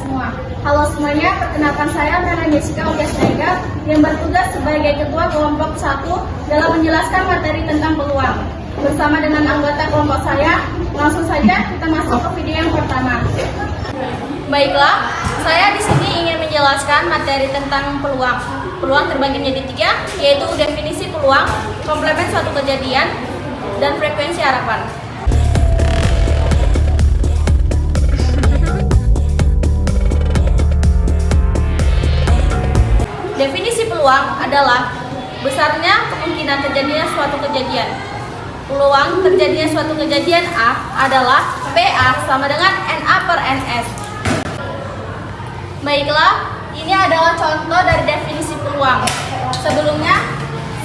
semua. Halo semuanya, perkenalkan saya Nana Jessica Ogasnega yang bertugas sebagai Ketua Kelompok 1 dalam menjelaskan materi tentang peluang. Bersama dengan anggota kelompok saya, langsung saja kita masuk ke video yang pertama. Baiklah, saya di sini ingin menjelaskan materi tentang peluang. Peluang terbagi menjadi 3, yaitu definisi peluang, komplement suatu kejadian, dan frekuensi harapan. Definisi peluang adalah besarnya kemungkinan terjadinya suatu kejadian. Peluang terjadinya suatu kejadian A adalah PA sama dengan NA per NS. Baiklah, ini adalah contoh dari definisi peluang. Sebelumnya,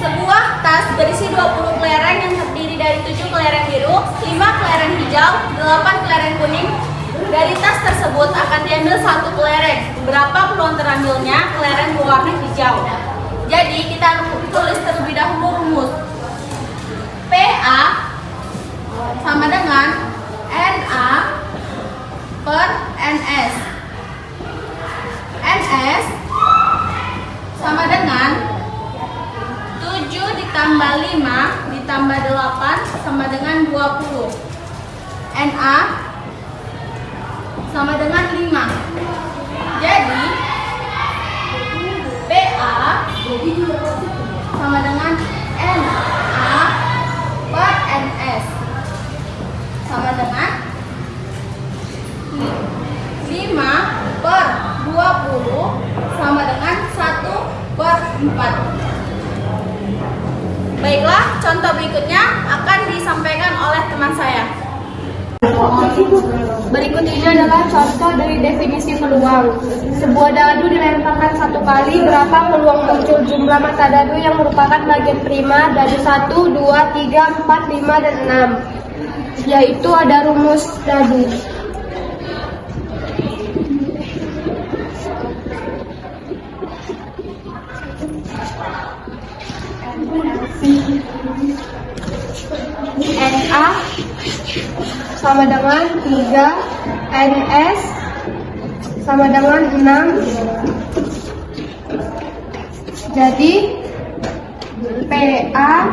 sebuah tas berisi 20 kelereng yang terdiri dari 7 kelereng biru, 5 kelereng hijau, 8 kelereng kuning. Dari tas tersebut akan diambil 1 kelereng. Berapa peluang terambilnya kelereng berwarna hijau? Jadi kita tulis terlebih dahulu rumus. PA sama dengan NA per NS. NS sama dengan 7 ditambah 5 ditambah 8 sama dengan 20. NA sama dengan 5. Jadi PA sama dengan NA per NS sama dengan 5 per 20 sama dengan 1 per 4. Baiklah, contoh berikutnya akan disampaikan oleh teman saya. Berikut ini adalah contoh dari definisi peluang. Sebuah dadu dilemparkan 1 kali, berapa peluang muncul jumlah mata dadu yang merupakan bagian prima dari 1, 2, 3, 4, 5, dan 6. Yaitu ada rumus dadu. NA sama dengan 3, NS sama dengan 6. Jadi PA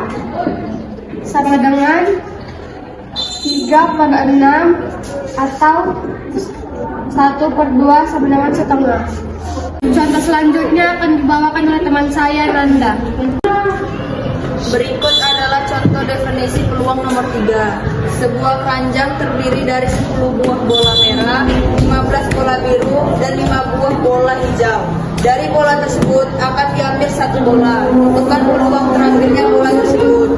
sama dengan 3 per 6 atau 1 per 2 sama dengan setengah. Contoh selanjutnya akan dibawakan oleh teman saya, Nanda. Berikut adalah contoh definisi peluang nomor 3. Sebuah keranjang terdiri dari 10 buah bola merah, 15 bola biru, dan 5 buah bola hijau. Dari bola tersebut akan diambil 1 bola. Tentukan peluang terambilnya bola tersebut.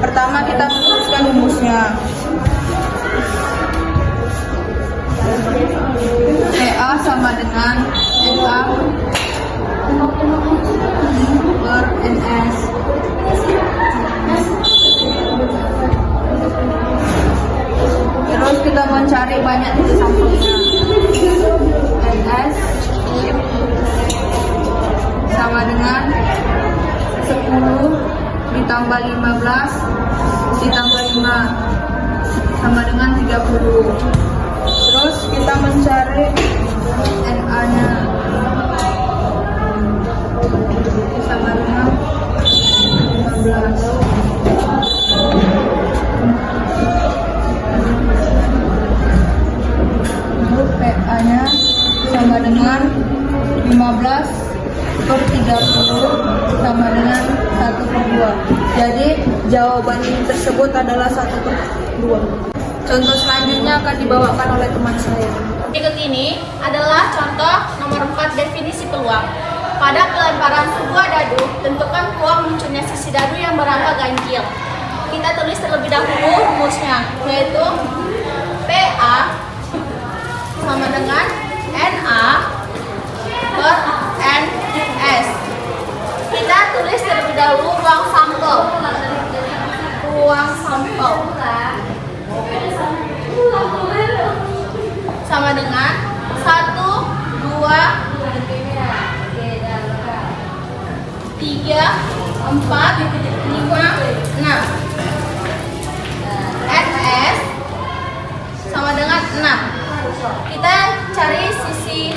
Pertama kita menuliskan rumusnya. PA sama dengan NA per NS. Terus kita mencari banyak titik sampelnya. NS sama dengan 10 ditambah 15 ditambah 5 sama dengan 30. Terus kita mencari NA-nya sama dengan 15. PA-nya sama dengan 15 per 30 sama dengan 1 per 2. Jadi jawaban tersebut adalah 1 per 2. Contoh selanjutnya akan dibawakan oleh teman saya. Berikut ini adalah contoh nomor 4 definisi peluang. Pada pelemparan sebuah dadu, tentukan peluang munculnya sisi dadu yang berangka ganjil. Kita tulis terlebih dahulu rumusnya, yaitu PA sama dengan NA per NS. Kita tulis terlebih dahulu ruang sampel. Ruang sampel sama dengan 1, 2, 3, 4, 5, 6. NS sama dengan 6. Kita cari sisi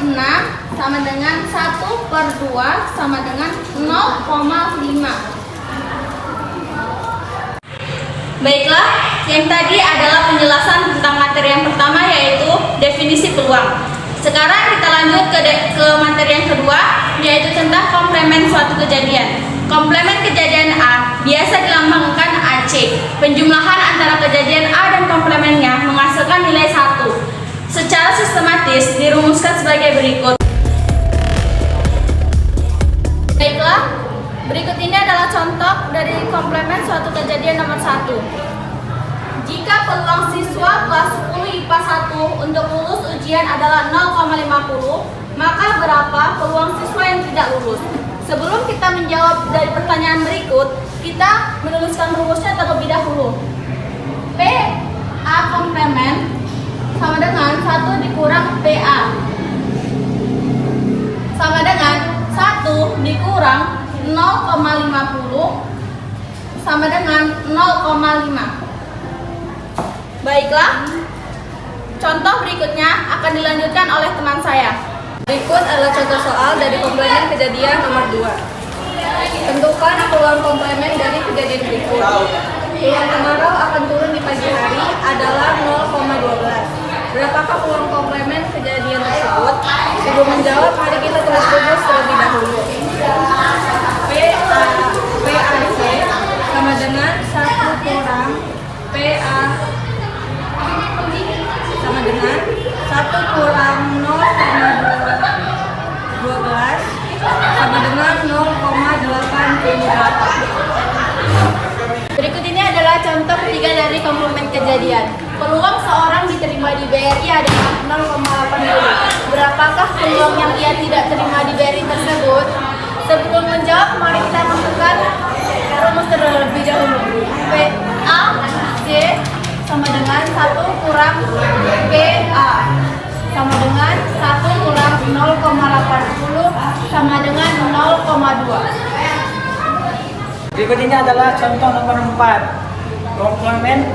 6 sama dengan 1 per 2 sama dengan 0,5. Baiklah, yang tadi adalah penjelasan tentang materi yang pertama, yaitu definisi peluang. Sekarang kita lanjut ke materi yang kedua, yaitu tentang komplemen suatu kejadian. Komplemen kejadian A biasa dilambangkan AC. Penjumlahan antara kejadian A dan komplemennya menghasilkan nilai 1. Secara sistematis dirumuskan sebagai berikut. Baiklah, berikut ini adalah contoh dari komplemen suatu kejadian nomor 1. Jika peluang siswa kelas 10 IPA 1 untuk lulus ujian adalah 0,50, maka berapa peluang siswa yang tidak lulus? Sebelum kita menjawab dari pertanyaan berikut, kita menuliskan rumusnya terlebih dahulu. PA komplemen sama dengan 1 dikurang PA sama dengan 1 dikurang 0,50 sama dengan 0,5. Baiklah, contoh berikutnya akan dilanjutkan oleh teman saya. Berikut adalah contoh soal dari komplemen kejadian nomor 2. Tentukan peluang komplemen dari kejadian berikut. Peluang kemarau akan turun di pagi hari adalah 0,12. Berapakah peluang komplemen kejadian tersebut? Sebelum menjawab, mari kita tulis rumus terlebih dahulu. PAC sama dengan 1 kurang PA sama dengan 1 kurang 0,12 sama dengan 0,88. Berikut ini adalah contoh ketiga dari komplemen kejadian. Peluang seorang diterima di BRI adalah 0,80. Berapakah peluang yang ia tidak terima di BRI tersebut? Sebelum menjawab, mari kita masukkan rumus terlebih dahulu. PAC sama dengan 1 kurang PA sama dengan 1 kurang 0,80 sama dengan 0,2. Berikut ini adalah contoh nomor 4. Komplemen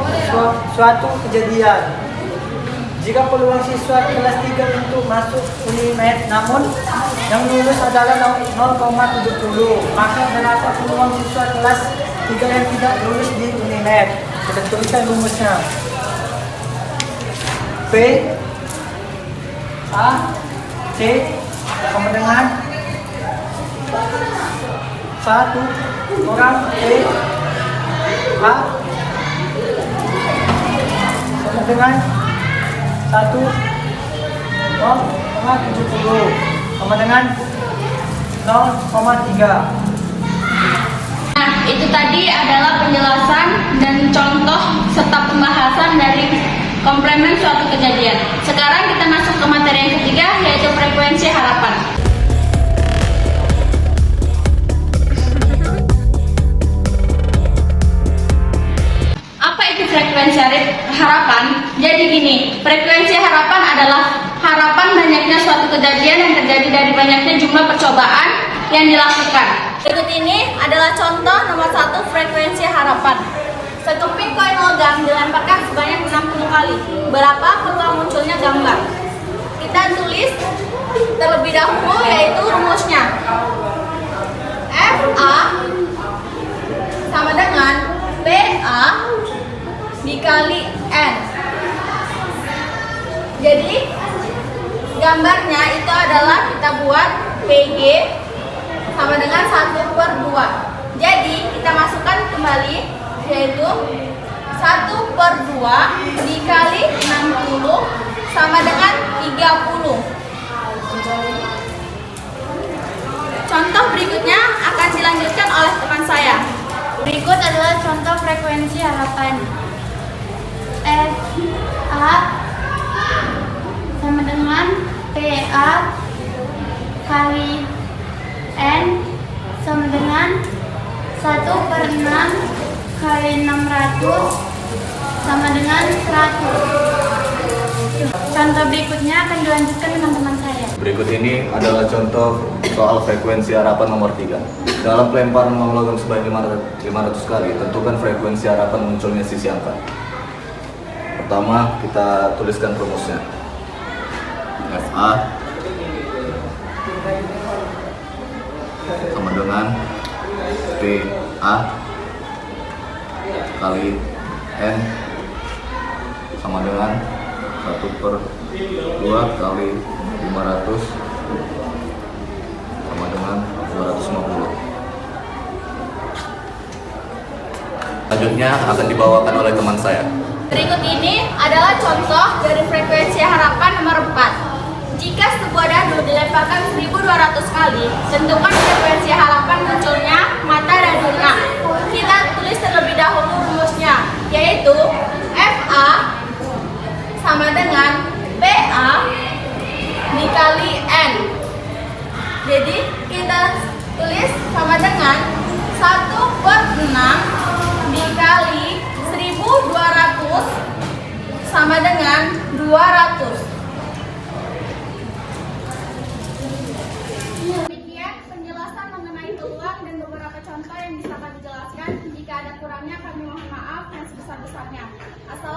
suatu kejadian. Jika peluang siswa kelas 3 untuk masuk Unimed namun yang lulus adalah 0,70, maka berapa peluang siswa kelas 3 yang tidak lulus di Unimed? Kita tuliskan rumusnya. P A C sama dengan 1 kurang P A sama dengan 1 0,70 sama dengan 0,3. Nah, itu tadi adalah penjelasan dan contoh serta pembahasan dari komplemen suatu kejadian. Sekarang kita masuk ke materi yang ketiga, yaitu frekuensi harapan. Apa itu frekuensi harapan? Jadi gini, frekuensi harapan adalah harapan banyaknya suatu kejadian yang terjadi dari banyaknya jumlah percobaan yang dilakukan. Berikut ini adalah contoh nomor 1 frekuensi harapan. Sekeping koin logam dilemparkan sebanyak 60 kali. Berapa peluang munculnya gambar? Kita tulis terlebih dahulu, yaitu rumusnya. FA sama dengan PA dikali N. Jadi gambarnya itu adalah kita buat PG sama dengan 1 per 2. Jadi kita masukkan kembali, yaitu 1 per 2 dikali 60 sama dengan 30. Contoh berikutnya akan dilanjutkan oleh teman saya. Berikut adalah contoh frekuensi harapan. FA sama dengan PA kali N sama dengan 1 per 6 kali 600 sama dengan 100. Contoh berikutnya akan dilanjutkan dengan teman saya. Berikut ini adalah contoh soal frekuensi harapan nomor 3. Dalam pelemparan uang logam sebanyak 500 kali, tentukan frekuensi harapan munculnya sisi angka. Pertama, kita tuliskan rumusnya. FA dengan PA kali N sama dengan 1/2 kali 500 sama dengan 250. Selanjutnya akan dibawakan oleh teman saya. Berikut ini adalah contoh dari frekuensi harapan nomor 4. Jika sebuah dadu dilemparkan 1200 kali, tentukan frekuensi harapan munculnya mata dadunya. Kita tulis terlebih dahulu rumusnya, yaitu FA sama dengan PA dikali N. Jadi kita tulis sama dengan 1/6 dikali 1200 sama dengan 200. Demikian penjelasan mengenai peluang dan beberapa contoh yang bisa kami jelaskan. Jika ada kurangnya kami mohon maaf yang sebesar-besarnya. Assalamualaikum.